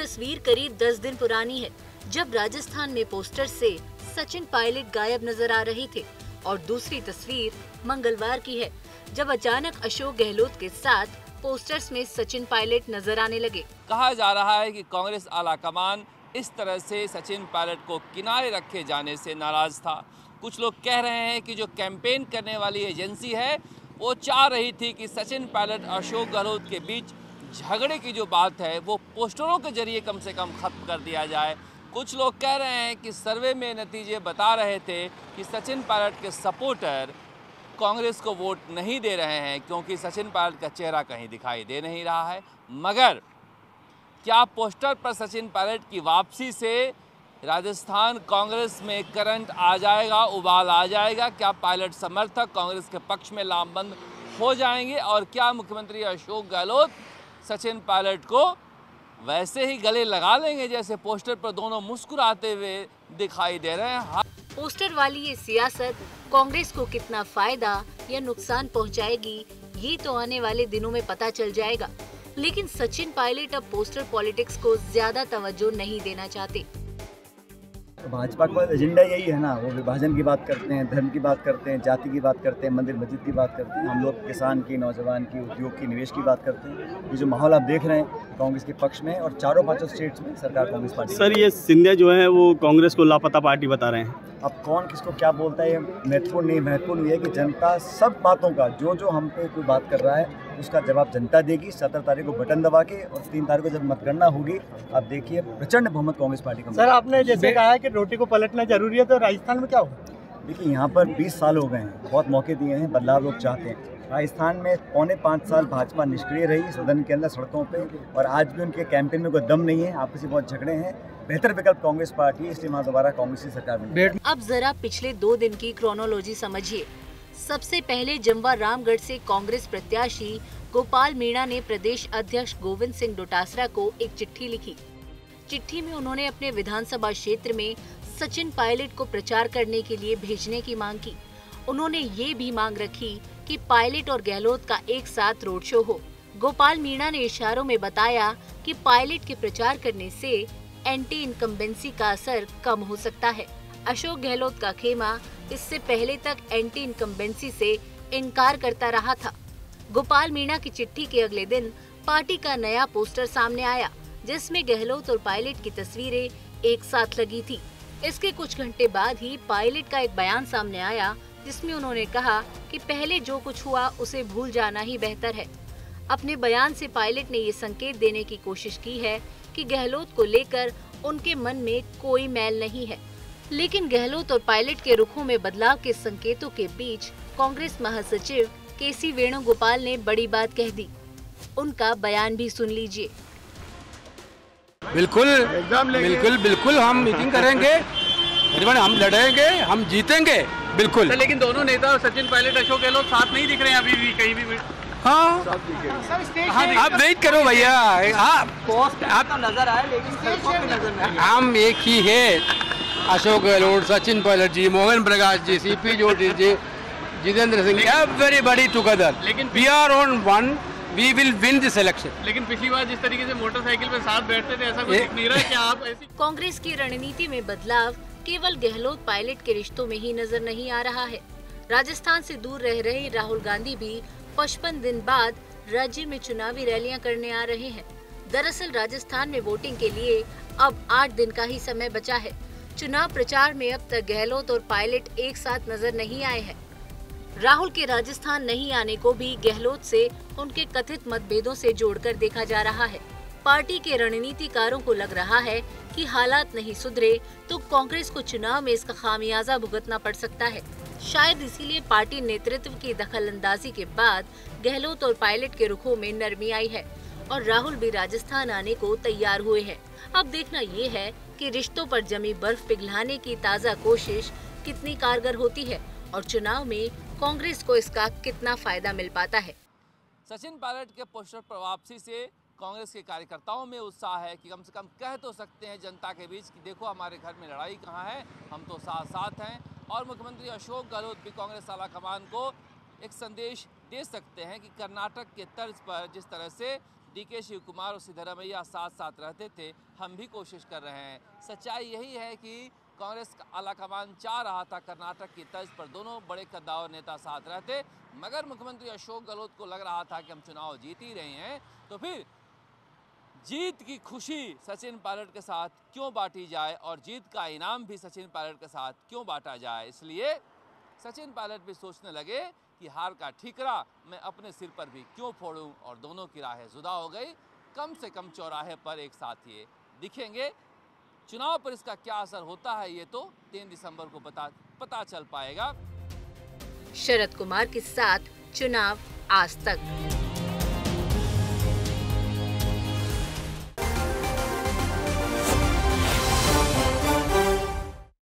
तस्वीर करीब 10 दिन पुरानी है, जब राजस्थान में पोस्टर से सचिन पायलट गायब नजर आ रहे थे, और दूसरी तस्वीर मंगलवार की है, जब अचानक अशोक गहलोत के साथ पोस्टर्स में सचिन पायलट नजर आने लगे। कहा जा रहा है कि कांग्रेस आलाकमान इस तरह से सचिन पायलट को किनारे रखे जाने से नाराज था। कुछ लोग कह रहे हैं कि जो कैंपेन करने वाली एजेंसी है वो चाह रही थी कि सचिन पायलट और अशोक गहलोत के बीच झगड़े की जो बात है वो पोस्टरों के जरिए कम से कम खत्म कर दिया जाए। कुछ लोग कह रहे हैं कि सर्वे में नतीजे बता रहे थे कि सचिन पायलट के सपोर्टर कांग्रेस को वोट नहीं दे रहे हैं क्योंकि सचिन पायलट का चेहरा कहीं दिखाई दे नहीं रहा है। मगर क्या पोस्टर पर सचिन पायलट की वापसी से राजस्थान कांग्रेस में करंट आ जाएगा, उबाल आ जाएगा? क्या पायलट समर्थक कांग्रेस के पक्ष में लामबंद हो जाएंगे? और क्या मुख्यमंत्री अशोक गहलोत सचिन पायलट को वैसे ही गले लगा लेंगे जैसे पोस्टर पर दोनों मुस्कुराते हुए दिखाई दे रहे हैं? पोस्टर वाली ये सियासत कांग्रेस को कितना फायदा या नुकसान पहुंचाएगी, ये तो आने वाले दिनों में पता चल जाएगा। लेकिन सचिन पायलट अब पोस्टर पॉलिटिक्स को ज्यादा तवज्जो नहीं देना चाहते। भाजपा का एजेंडा यही है ना, वो विभाजन की बात करते हैं, धर्म की बात करते हैं, जाति की बात करते हैं, मंदिर मस्जिद की बात करते हैं। हम लोग किसान की, नौजवान की, उद्योग की, निवेश की बात करते हैं। ये जो माहौल आप देख रहे हैं कांग्रेस के पक्ष में, और चारों पांचों स्टेट्स में सरकार कांग्रेस पार्टी। सर, ये सिंधिया जो है वो कांग्रेस को लापता पार्टी बता रहे हैं। अब कौन किसको क्या बोलता है ये महत्वपूर्ण नहीं, महत्वपूर्ण ये है कि जनता सब बातों का, जो हम पे कोई बात कर रहा है उसका जवाब जनता देगी। 17 तारीख को बटन दबा के, और 3 तारीख को जब मतगणना होगी, आप देखिए प्रचंड बहुमत कांग्रेस पार्टी का। सर, आपने जैसे कहा है कि रोटी को पलटना जरूरी है, तो राजस्थान में क्या होगा? देखिए, यहाँ पर 20 साल हो गए हैं, बहुत मौके दिए हैं, बदलाव लोग चाहते हैं। राजस्थान में 4.25 साल भाजपा निष्क्रिय रही सदन के अंदर, सड़कों पे, और आज भी उनके कैंपेन में कोई दम नहीं है, आपसी बहुत झगड़े हैं। बेहतर विकल्प कांग्रेस पार्टी, इसलिए वहाँ दोबारा कांग्रेस की सरकार में। अब जरा पिछले 2 दिन की क्रोनोलॉजी समझिए। सबसे पहले जमवा रामगढ़ से कांग्रेस प्रत्याशी गोपाल मीणा ने प्रदेश अध्यक्ष गोविंद सिंह डोटासरा को एक चिट्ठी लिखी। चिट्ठी में उन्होंने अपने विधानसभा क्षेत्र में सचिन पायलट को प्रचार करने के लिए भेजने की मांग की। उन्होंने ये भी मांग रखी कि पायलट और गहलोत का एक साथ रोड शो हो। गोपाल मीणा ने इशारों में बताया कि पायलट के प्रचार करने से एंटी इनकम्बेंसी का असर कम हो सकता है। अशोक गहलोत का खेमा इससे पहले तक एंटी इनकम्बेंसी से इनकार करता रहा था। गोपाल मीणा की चिट्ठी के अगले दिन पार्टी का नया पोस्टर सामने आया, जिसमें गहलोत और पायलट की तस्वीरें एक साथ लगी थी। इसके कुछ घंटे बाद ही पायलट का एक बयान सामने आया, जिसमें उन्होंने कहा कि पहले जो कुछ हुआ उसे भूल जाना ही बेहतर है। अपने बयान से पायलट ने ये संकेत देने की कोशिश की है कि गहलोत को लेकर उनके मन में कोई मैल नहीं है। लेकिन गहलोत और पायलट के रुखों में बदलाव के संकेतों के बीच कांग्रेस महासचिव केसी वेणुगोपाल ने बड़ी बात कह दी। उनका बयान भी सुन लीजिए। बिल्कुल हम मीटिंग करेंगे, हम लड़ेंगे, हम जीतेंगे, बिल्कुल। लेकिन दोनों नेता सचिन पायलट, अशोक गहलोत साथ नहीं दिख रहे हैं अभी भी कहीं भी। हाँ, आप वेट करो भैया। हाँ, तो नजर आए, लेकिन नजर नहीं। हम एक ही है, अशोक गहलोत, सचिन पायलट जी, मोहन प्रकाश जी, सीपी जोशी जी, जितेंद्र सिंह, एवरीबॉडी टुगेदर। लेकिन we are on one, we will win this election. लेकिन पिछली बार जिस तरीके से मोटरसाइकिल पे साथ बैठते थे, ऐसा कुछ दिख नहीं रहा है। क्या आप ऐसी कांग्रेस की रणनीति में बदलाव केवल गहलोत पायलट के रिश्तों में ही नजर नहीं आ रहा है। राजस्थान से दूर रह रहे राहुल गांधी भी 55 दिन बाद राज्य में चुनावी रैलियां करने आ रहे हैं। दरअसल राजस्थान में वोटिंग के लिए अब 8 दिन का ही समय बचा है। चुनाव प्रचार में अब तक गहलोत और पायलट एक साथ नजर नहीं आए हैं। राहुल के राजस्थान नहीं आने को भी गहलोत से उनके कथित मतभेदों से जोड़कर देखा जा रहा है। पार्टी के रणनीतिकारों को लग रहा है कि हालात नहीं सुधरे तो कांग्रेस को चुनाव में इसका खामियाजा भुगतना पड़ सकता है। शायद इसीलिए पार्टी नेतृत्व की दखलंदाजी के बाद गहलोत और पायलट के रुखों में नरमी आई है और राहुल भी राजस्थान आने को तैयार हुए हैं। अब देखना ये है कि रिश्तों पर जमी बर्फ पिघलाने की ताज़ा कोशिश कितनी कारगर होती है और चुनाव में कांग्रेस को इसका कितना फायदा मिल पाता है। सचिन पायलट के पोस्टर पर वापसी से कांग्रेस के कार्यकर्ताओं में उत्साह है कि कम से कम कह तो सकते हैं जनता के बीच कि देखो हमारे घर में लड़ाई कहाँ है, हम तो साथ साथ हैं। और मुख्यमंत्री अशोक गहलोत भी कांग्रेस आलाकमान को एक संदेश दे सकते हैं कि कर्नाटक के तर्ज पर जिस तरह से डीके शिव कुमार और सिद्धरमैया साथ साथ रहते थे, हम भी कोशिश कर रहे हैं। सच्चाई यही है कि कांग्रेस का आलाकमान चाह रहा था कर्नाटक की तर्ज पर दोनों बड़े कद्दावर नेता साथ रहते, मगर मुख्यमंत्री अशोक गहलोत को लग रहा था कि हम चुनाव जीत ही रहे हैं, तो फिर जीत की खुशी सचिन पायलट के साथ क्यों बांटी जाए और जीत का इनाम भी सचिन पायलट के साथ क्यों बांटा जाए। इसलिए सचिन पायलट भी सोचने लगे कि हार का ठीकरा मैं अपने सिर पर भी क्यों फोड़ूं, और दोनों की राहें जुदा हो गई। कम से कम चौराहे पर एक साथ ये दिखेंगे। चुनाव पर इसका क्या असर होता है ये तो 3 दिसंबर को पता चल पाएगा। शरद कुमार के साथ चुनाव आज तक।